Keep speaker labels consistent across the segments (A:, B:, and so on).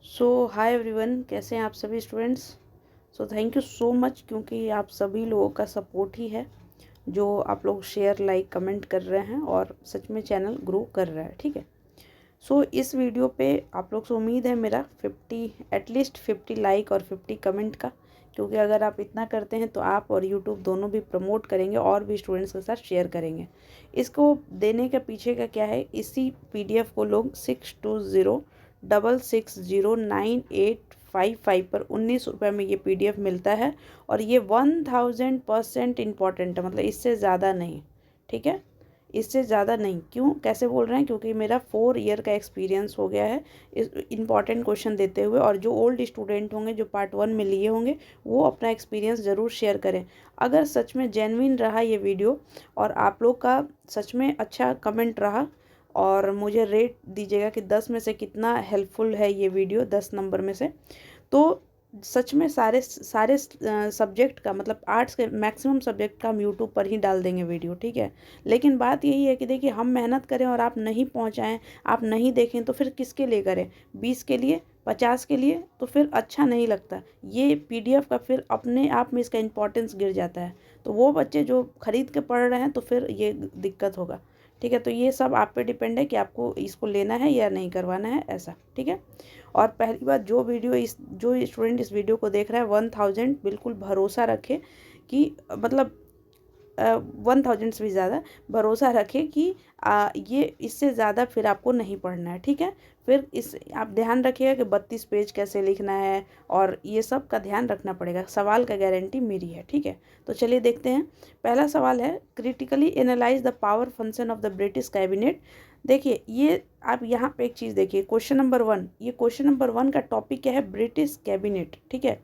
A: सो hi everyone, कैसे हैं आप सभी students. Thank you so much, क्योंकि आप सभी लोगों का सपोर्ट ही है जो आप लोग शेयर लाइक कमेंट कर रहे हैं और सच में चैनल ग्रो कर रहा है। ठीक है। इस वीडियो पे आप लोग से उम्मीद है मेरा 50 एटलीस्ट 50 लाइक और 50 कमेंट का, क्योंकि अगर आप इतना करते हैं तो आप और यूट्यूब दोनों भी प्रमोट करेंगे और भी स्टूडेंट्स के साथ शेयर करेंगे। इसको देने के पीछे का क्या है, इसी पीडीएफ को लोग 6206609855 पर 19 रुपये में ये पीडीएफ मिलता है और ये 1000% इम्पॉर्टेंट है, मतलब इससे ज़्यादा नहीं। ठीक है, इससे ज़्यादा नहीं। क्यों, कैसे बोल रहे हैं, क्योंकि मेरा 4 ईयर का एक्सपीरियंस हो गया है इस इम्पॉर्टेंट क्वेश्चन देते हुए। और जो ओल्ड स्टूडेंट होंगे जो पार्ट 1 में लिए होंगे वो अपना एक्सपीरियंस ज़रूर शेयर करें। अगर सच में जेन्युइन रहा ये वीडियो और आप लोग का सच में अच्छा कमेंट रहा, और मुझे रेट दीजिएगा कि 10 में से कितना हेल्पफुल है ये वीडियो, 10 नंबर में से। तो सच में सारे सारे सब्जेक्ट का, मतलब आर्ट्स के मैक्सिमम सब्जेक्ट का हम यूट्यूब पर ही डाल देंगे वीडियो। ठीक है। लेकिन बात यही है कि देखिए, हम मेहनत करें और आप नहीं पहुंचाएं, आप नहीं देखें, तो फिर किसके लिए करें? 20 के लिए, 50 के लिए? तो फिर अच्छा नहीं लगता। ये पीडीएफ का फिर अपने आप में इसका इम्पोर्टेंस गिर जाता है। तो वो बच्चे जो खरीद के पढ़ रहे हैं तो फिर ये दिक्कत होगा। ठीक है। तो ये सब आप पे डिपेंड है कि आपको इसको लेना है या नहीं करवाना है, ऐसा। ठीक है। और पहली बात, जो स्टूडेंट इस वीडियो को देख रहा है 1000 बिल्कुल भरोसा रखे कि मतलब 1000 से भी ज़्यादा भरोसा रखे कि ये इससे ज़्यादा फिर आपको नहीं पढ़ना है। ठीक है। फिर इस आप ध्यान रखिएगा कि 32 पेज कैसे लिखना है, और ये सब का ध्यान रखना पड़ेगा। सवाल का गारंटी मेरी है। ठीक है। तो चलिए देखते हैं। पहला सवाल है, critically analyse the power function of the British cabinet. देखिए, ये आप यहाँ पे एक चीज़ देखिए, क्वेश्चन नंबर 1, ये क्वेश्चन नंबर 1 का टॉपिक क्या है? British cabinet. ठीक है।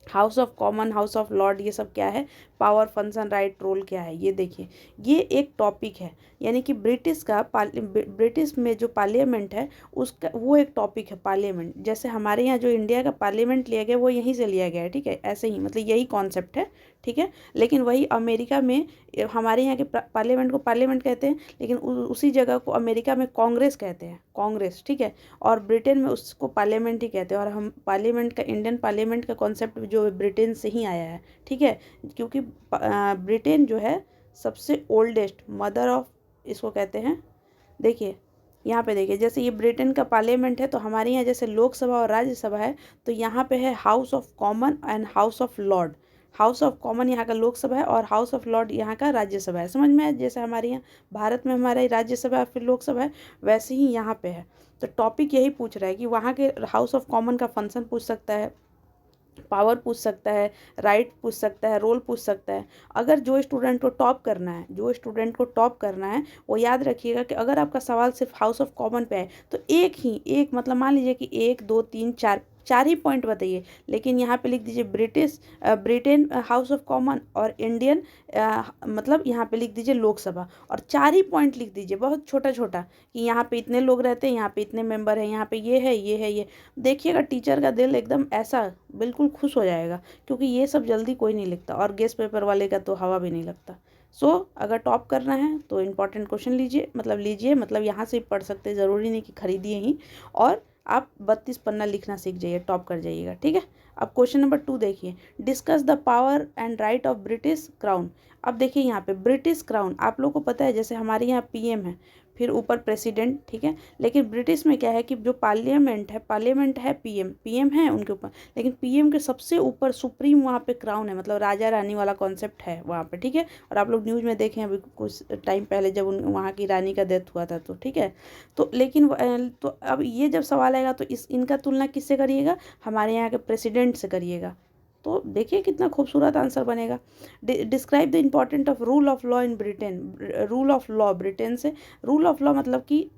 A: House of common, house of Lord, ये सब क्या है? पावर, फंक्शन, राइट, रोल क्या है, ये देखिए। ये एक टॉपिक है, यानी कि ब्रिटिश में जो पार्लियामेंट है उसका वो एक टॉपिक है, पार्लियामेंट। जैसे हमारे यहाँ जो इंडिया का पार्लियामेंट लिया गया वो यहीं से लिया गया है। ठीक है, ऐसे ही, मतलब यही कॉन्सेप्ट है। ठीक है। लेकिन वही अमेरिका में हमारे यहाँ के पार्लियामेंट को पार्लियामेंट कहते हैं, लेकिन उसी जगह को अमेरिका में कांग्रेस कहते हैं, कांग्रेस। ठीक है। और ब्रिटेन में उसको पार्लियामेंट ही कहते हैं। और हम पार्लियामेंट का, इंडियन पार्लियामेंट का कॉन्सेप्ट जो ब्रिटेन से ही आया है। ठीक है। क्योंकि ब्रिटेन जो है सबसे ओल्डेस्ट मदर ऑफ, इसको कहते हैं। देखिए यहाँ पे देखिए, जैसे ये ब्रिटेन का पार्लियामेंट है, तो हमारे यहाँ जैसे लोकसभा और राज्यसभा है, तो यहाँ पे है house of common and house of Lord. House of common यहाँ का लोकसभा है और हाउस ऑफ लॉर्ड यहाँ का राज्यसभा है। समझ में आया? जैसे हमारे यहाँ भारत में हमारा राज्यसभा फिर लोकसभा है, वैसे ही यहाँ पे है। तो टॉपिक यही पूछ रहा है कि वहाँ के हाउस ऑफ कॉमन का फंक्शन पूछ सकता है, पावर पूछ सकता है, राइट पूछ सकता है, रोल पूछ सकता है। अगर जो स्टूडेंट को टॉप करना है, वो याद रखिएगा कि अगर आपका सवाल सिर्फ हाउस ऑफ कॉमन पे है तो एक मतलब मान लीजिए कि 1 2 3 4 4 ही पॉइंट बताइए। लेकिन यहाँ पे लिख दीजिए ब्रिटेन हाउस ऑफ कॉमन, और इंडियन मतलब यहाँ पे लिख दीजिए लोकसभा, और 4 ही पॉइंट लिख दीजिए, बहुत छोटा छोटा, कि यहाँ पे इतने लोग रहते हैं, यहाँ पे इतने मेंबर हैं, यहाँ पे ये है, ये है, ये। देखिएगा टीचर का दिल एकदम ऐसा बिल्कुल खुश हो जाएगा, क्योंकि ये सब जल्दी कोई नहीं लिखता, और गेस्ट पेपर वाले का तो हवा भी नहीं लगता। अगर टॉप करना है तो इम्पॉर्टेंट क्वेश्चन लीजिए, मतलब यहाँ से पढ़ सकते, ज़रूरी नहीं कि खरीदिए ही। और आप 32 पन्ना लिखना सीख जाइए, टॉप कर जाइएगा। ठीक है। अब क्वेश्चन नंबर 2 देखिए, discuss the power and right of British crown. अब देखिए यहाँ पे ब्रिटिश क्राउन, आप लोग को पता है जैसे हमारे यहाँ पीएम है, फिर ऊपर प्रेसिडेंट। ठीक है। लेकिन ब्रिटिश में क्या है कि जो पार्लियामेंट है, पीएम है उनके ऊपर, लेकिन पीएम के सबसे ऊपर सुप्रीम वहाँ पे क्राउन है, मतलब राजा रानी वाला कॉन्सेप्ट है वहाँ पे। ठीक है। और आप लोग न्यूज़ में देखें अभी कुछ टाइम पहले जब वहाँ की रानी का डेथ हुआ था, तो ठीक है। तो लेकिन तो अब ये जब सवाल आएगा तो इनका तुलना किससे करिएगा? हमारे यहाँ के प्रेसिडेंट से करिएगा। तो देखिए कितना खूबसूरत आंसर बनेगा। Describe the important of rule of law in Britain. Rule of law, Britain से रूल ऑफ लॉ मतलब कि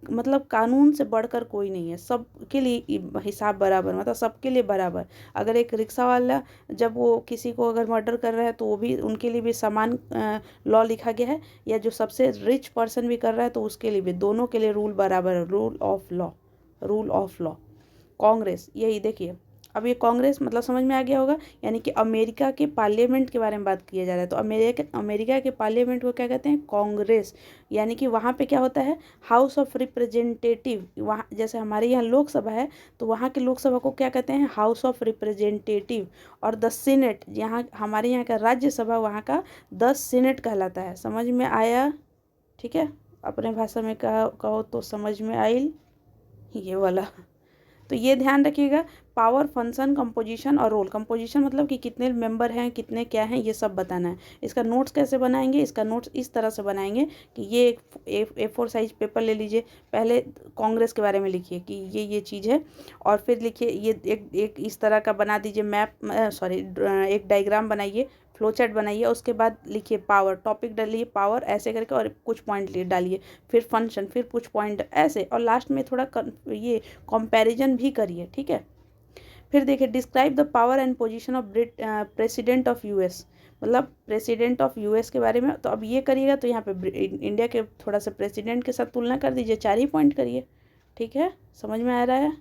A: कानून से बढ़कर कोई नहीं है, सबके लिए हिसाब बराबर, मतलब सबके लिए बराबर। अगर एक रिक्शा वाला जब वो किसी को अगर मर्डर कर रहा है तो वो भी, उनके लिए भी समान लॉ लिखा गया है, या जो सबसे रिच पर्सन भी कर रहा है तो उसके लिए भी, दोनों के लिए रूल बराबर है। Rule of law, rule of law. Congress, यही देखिए, अब ये कांग्रेस मतलब समझ में आ गया होगा, यानी कि अमेरिका के पार्लियामेंट के बारे में बात किया जा रहा है। तो अमेरिका के पार्लियामेंट को क्या कहते हैं? कांग्रेस। यानी कि वहाँ पे क्या होता है? House of representative. वहाँ जैसे हमारे यहाँ लोकसभा है, तो वहाँ के लोकसभा को क्या कहते हैं? House of representative. और द सीनेट, यहाँ हमारे यहाँ का राज्यसभा, वहाँ का द सीनेट कहलाता है। समझ में आया? ठीक है, अपने भाषा में कहो तो समझ में आई ये वाला। तो ये ध्यान रखिएगा, पावर, फंक्शन, कंपोजिशन और रोल। कंपोजिशन मतलब कि कितने मेंबर हैं, कितने क्या हैं, ये सब बताना है। इसका नोट्स कैसे बनाएंगे? इसका नोट्स इस तरह से बनाएंगे कि ये एक A4 साइज पेपर ले लीजिए, पहले कांग्रेस के बारे में लिखिए कि ये चीज़ है, और फिर लिखिए ये एक इस तरह का बना दीजिए मैप, सॉरी एक डायग्राम बनाइए, फ्लो चार्ट बनाइए। उसके बाद लिखिए पावर, टॉपिक डालिए पावर ऐसे करके, और कुछ पॉइंट डालिए, फिर फंक्शन, फिर कुछ पॉइंट ऐसे, और लास्ट में थोड़ा ये कंपैरिजन भी करिए। ठीक है, फिर देखिए describe the power and position of president of US, मतलब प्रेसिडेंट ऑफ यूएस के बारे में। तो अब ये करिएगा, तो यहाँ पे इंडिया के थोड़ा सा प्रेसिडेंट के साथ तुलना कर दीजिए, 4 ही पॉइंट करिए। ठीक है, समझ में आ रहा है?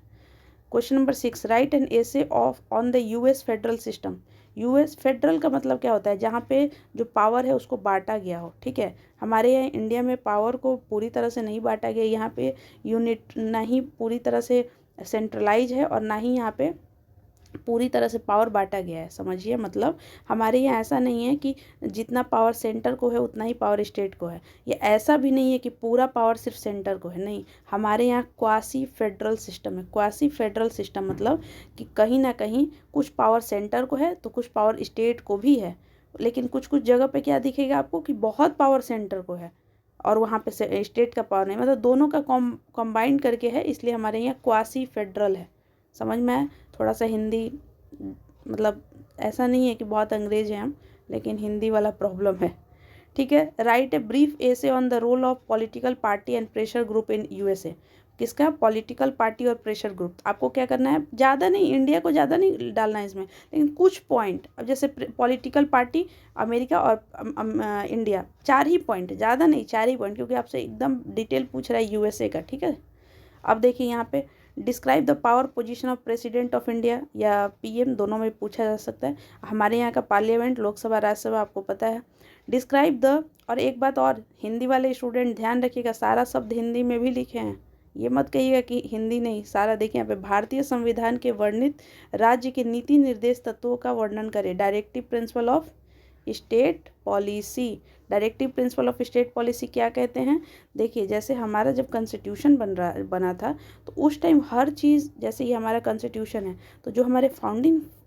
A: Question number 6, right an essay of on the US federal system. US federal का मतलब क्या होता है? जहाँ पे जो पावर है उसको बांटा गया हो। ठीक है, हमारे यहाँ इंडिया में पावर को पूरी तरह से नहीं बांटा गया, यहाँ पे यूनिट ना ही पूरी तरह से सेंट्रलाइज है, और ना ही यहाँ पे पूरी तरह से पावर बांटा गया है। समझिए, मतलब हमारे यहाँ ऐसा नहीं है कि जितना पावर सेंटर को है उतना ही पावर स्टेट को है, ये ऐसा भी नहीं है कि पूरा पावर सिर्फ सेंटर को है, नहीं। हमारे यहाँ क्वासी फेडरल सिस्टम है। क्वासी फेडरल सिस्टम मतलब कि कहीं ना कहीं कुछ पावर सेंटर को है तो कुछ पावर स्टेट को भी है, लेकिन कुछ कुछ जगह पे क्या दिखेगा आपको कि बहुत पावर सेंटर को है और वहाँ पे स्टेट का पावर नहीं, मतलब दोनों का कॉम्बाइंड करके है, इसलिए हमारे यहाँ क्वासी फेडरल है। समझ में आया? थोड़ा सा हिंदी, मतलब ऐसा नहीं है कि बहुत अंग्रेज हैं हम, लेकिन हिंदी वाला प्रॉब्लम है। ठीक है, write a brief essay on the role of political party and pressure group in USA. किसका? पॉलिटिकल पार्टी और प्रेशर ग्रुप। आपको क्या करना है? ज़्यादा नहीं, इंडिया को ज़्यादा नहीं डालना है इसमें, लेकिन कुछ पॉइंट। अब जैसे पॉलिटिकल पार्टी अमेरिका और इंडिया, 4 ही पॉइंट, ज़्यादा नहीं, 4 ही पॉइंट, क्योंकि आपसे एकदम डिटेल पूछ रहा है यूएसए का। ठीक है, अब देखिए यहाँ पे describe the power position of president of India या पीएम, दोनों में पूछा जा सकता है। हमारे यहाँ का पार्लियामेंट, लोकसभा, राज्यसभा आपको पता है। डिस्क्राइब द, और एक बात और, हिंदी वाले स्टूडेंट ध्यान रखिएगा, सारा शब्द हिंदी में भी लिखे हैं, ये मत कहिएगा कि हिंदी नहीं, सारा देखिए यहाँ पे। भारतीय संविधान के वर्णित राज्य के नीति निर्देश तत्वों का वर्णन करें। Directive principle of state policy. Directive principle of state policy क्या कहते हैं? देखिए, जैसे हमारा जब कॉन्स्टिट्यूशन बना था, तो उस टाइम हर चीज़, जैसे ये हमारा कॉन्स्टिट्यूशन है, तो जो हमारे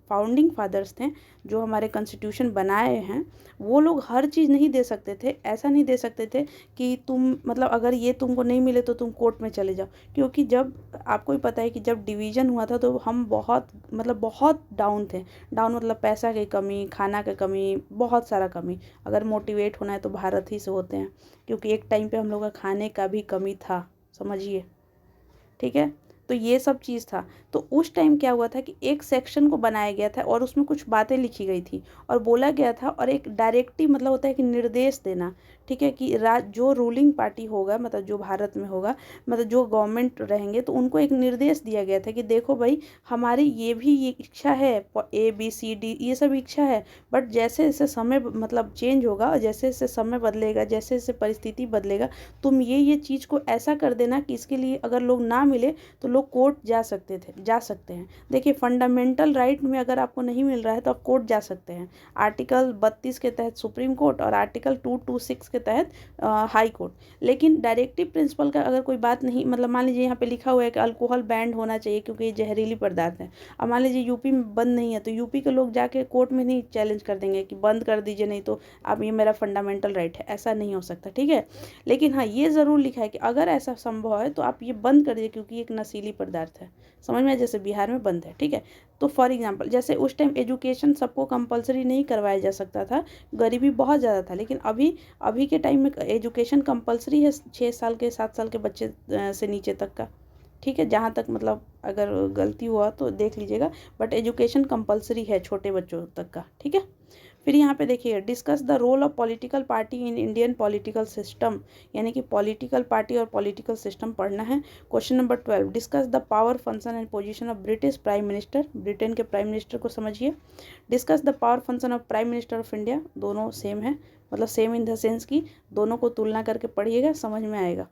A: फाउंडिंग फादर्स थे, जो हमारे कॉन्स्टिट्यूशन बनाए हैं, वो लोग हर चीज़ नहीं दे सकते थे। ऐसा नहीं दे सकते थे कि तुम, मतलब अगर ये तुमको नहीं मिले तो तुम कोर्ट में चले जाओ, क्योंकि जब आपको ही पता है कि जब डिवीज़न हुआ था तो हम बहुत, मतलब बहुत डाउन थे। डाउन मतलब पैसा की कमी, खाना की कमी, बहुत सारा कमी। अगर मोटिवेट होना है तो भारत ही से होते हैं, क्योंकि एक टाइम पे हम लोग का खाने का भी कमी था, समझिए। ठीक है, तो ये सब चीज़ था। तो उस टाइम क्या हुआ था कि एक सेक्शन को बनाया गया था और उसमें कुछ बातें लिखी गई थी और बोला गया था, और एक डायरेक्टिव मतलब होता है कि निर्देश देना। ठीक है, कि जो रूलिंग पार्टी होगा, मतलब जो भारत में होगा, मतलब जो गवर्नमेंट रहेंगे, तो उनको एक निर्देश दिया गया था कि देखो भाई, हमारी ये भी ये इच्छा है, ABCD ये सब इच्छा है, बट जैसे जैसे समय मतलब चेंज होगा, और जैसे जैसे समय बदलेगा, जैसे जैसे परिस्थिति बदलेगा, तुम ये चीज़ को ऐसा कर देना कि इसके लिए अगर लोग ना मिले तो लोग कोर्ट जा सकते हैं। देखिए, फंडामेंटल राइट में अगर आपको नहीं मिल रहा है तो आप कोर्ट जा सकते हैं। आर्टिकल 32 के तहत सुप्रीम कोर्ट और आर्टिकल 226 के तहत हाई कोर्ट। लेकिन डायरेक्टिव प्रिंसिपल का अगर कोई बात नहीं, मतलब मान लीजिए यहाँ पे लिखा हुआ है कि अल्कोहल बैंड होना चाहिए क्योंकि ये जहरीली पदार्थ है। अब मान लीजिए यूपी में बंद नहीं है, तो यूपी के लोग जाके कोर्ट में नहीं चैलेंज कर देंगे कि बंद कर दीजिए, नहीं तो अब ये मेरा फंडामेंटल राइट है, ऐसा नहीं हो सकता। ठीक है, लेकिन हाँ, ये ज़रूर लिखा है कि अगर ऐसा संभव है तो आप ये बंद कर दीजिए, क्योंकि एक नशीली पदार्थ है। समझ में, जैसे बिहार में बंद है। ठीक है, तो फॉर एग्जांपल, जैसे उस टाइम एजुकेशन सबको कंपलसरी नहीं करवाया जा सकता था, गरीबी बहुत ज़्यादा था, लेकिन अभी के टाइम में एजुकेशन कंपलसरी है 6 साल के 7 साल के बच्चे से नीचे तक का। ठीक है, जहाँ तक, मतलब अगर गलती हुआ तो देख लीजिएगा, बट एजुकेशन कंपलसरी है छोटे बच्चों तक का। ठीक है, फिर यहाँ पे देखिए discuss the role of political party in Indian political system, यानी कि पॉलिटिकल पार्टी और पॉलिटिकल सिस्टम पढ़ना है। Question number 12 discuss the power function and position of British prime minister, Britain के प्राइम मिनिस्टर को समझिए। Discuss the power function of prime minister of India, दोनों same है, मतलब सेम इन द सेंस की दोनों को तुलना करके पढ़िएगा, समझ में आएगा।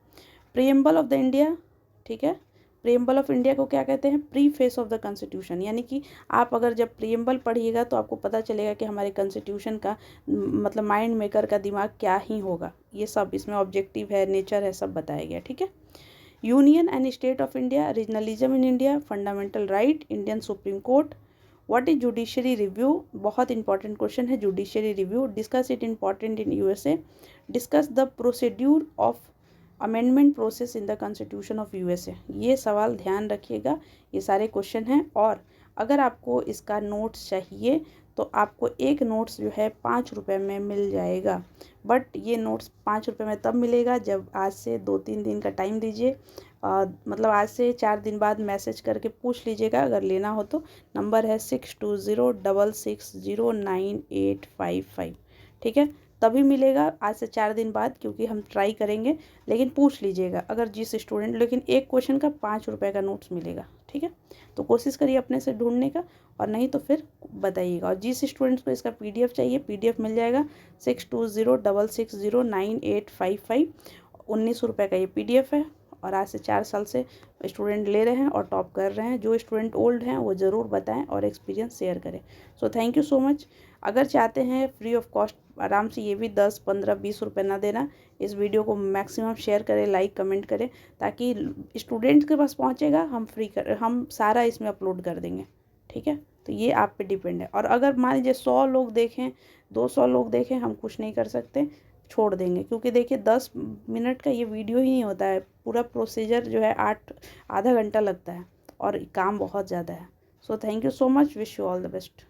A: प्रीएम्बल ऑफ द इंडिया, ठीक है, प्रीएम्बल ऑफ इंडिया को क्या कहते हैं, pre face of the constitution, यानी कि आप अगर जब प्रीएम्बल पढ़िएगा तो आपको पता चलेगा कि हमारे कॉन्स्टिट्यूशन का मतलब माइंड मेकर का दिमाग क्या ही होगा, ये सब इसमें ऑब्जेक्टिव है, नेचर है, सब बताया गया, ठीक है। Union and state of India, regionalism in India, fundamental right, Indian supreme court, what is judiciary review, बहुत इंपॉर्टेंट क्वेश्चन है judiciary review, discuss it important in USA, discuss the procedure of amendment process in the constitution of USA. ये सवाल ध्यान रखिएगा, ये सारे question हैं। और अगर आपको इसका नोट्स चाहिए तो आपको एक नोट्स जो है 5 रुपये में मिल जाएगा, बट ये नोट्स 5 रुपये में तब मिलेगा जब आज से 2-3 दिन का टाइम दीजिए, मतलब आज से 4 दिन बाद मैसेज करके पूछ लीजिएगा अगर लेना हो तो। नंबर है 6206609855, ठीक है, तभी मिलेगा आज से 4 दिन बाद, क्योंकि हम ट्राई करेंगे, लेकिन पूछ लीजिएगा अगर जिस स्टूडेंट, लेकिन एक क्वेश्चन का 5 रुपये का नोट्स मिलेगा, ठीक है। तो कोशिश करिए अपने से ढूंढने का, और नहीं तो फिर बताइएगा। और जिस स्टूडेंट्स को इसका पीडीएफ चाहिए, पीडीएफ मिल जाएगा 6206609855, 19 रुपये का ये पीडीएफ है। और आज से 4 साल से स्टूडेंट ले रहे हैं और टॉप कर रहे हैं। जो स्टूडेंट ओल्ड हैं वो ज़रूर बताएं और एक्सपीरियंस शेयर करें। So thank you so much. अगर चाहते हैं फ्री ऑफ कॉस्ट आराम से ये भी 10, 15, 20 रुपये ना देना, इस वीडियो को मैक्सिमम शेयर करें, लाइक कमेंट करें, ताकि स्टूडेंट्स के पास पहुँचेगा, हम सारा इसमें अपलोड कर देंगे, ठीक है। तो ये आप पे डिपेंड है। और अगर मान लीजिए 100 लोग देखें, 200 लोग देखें, हम कुछ नहीं कर सकते, छोड़ देंगे, क्योंकि देखिए 10 मिनट का ये वीडियो ही नहीं होता है, पूरा प्रोसीजर जो है आधा घंटा लगता है और काम बहुत ज़्यादा है। So thank you so much, wish you all the best.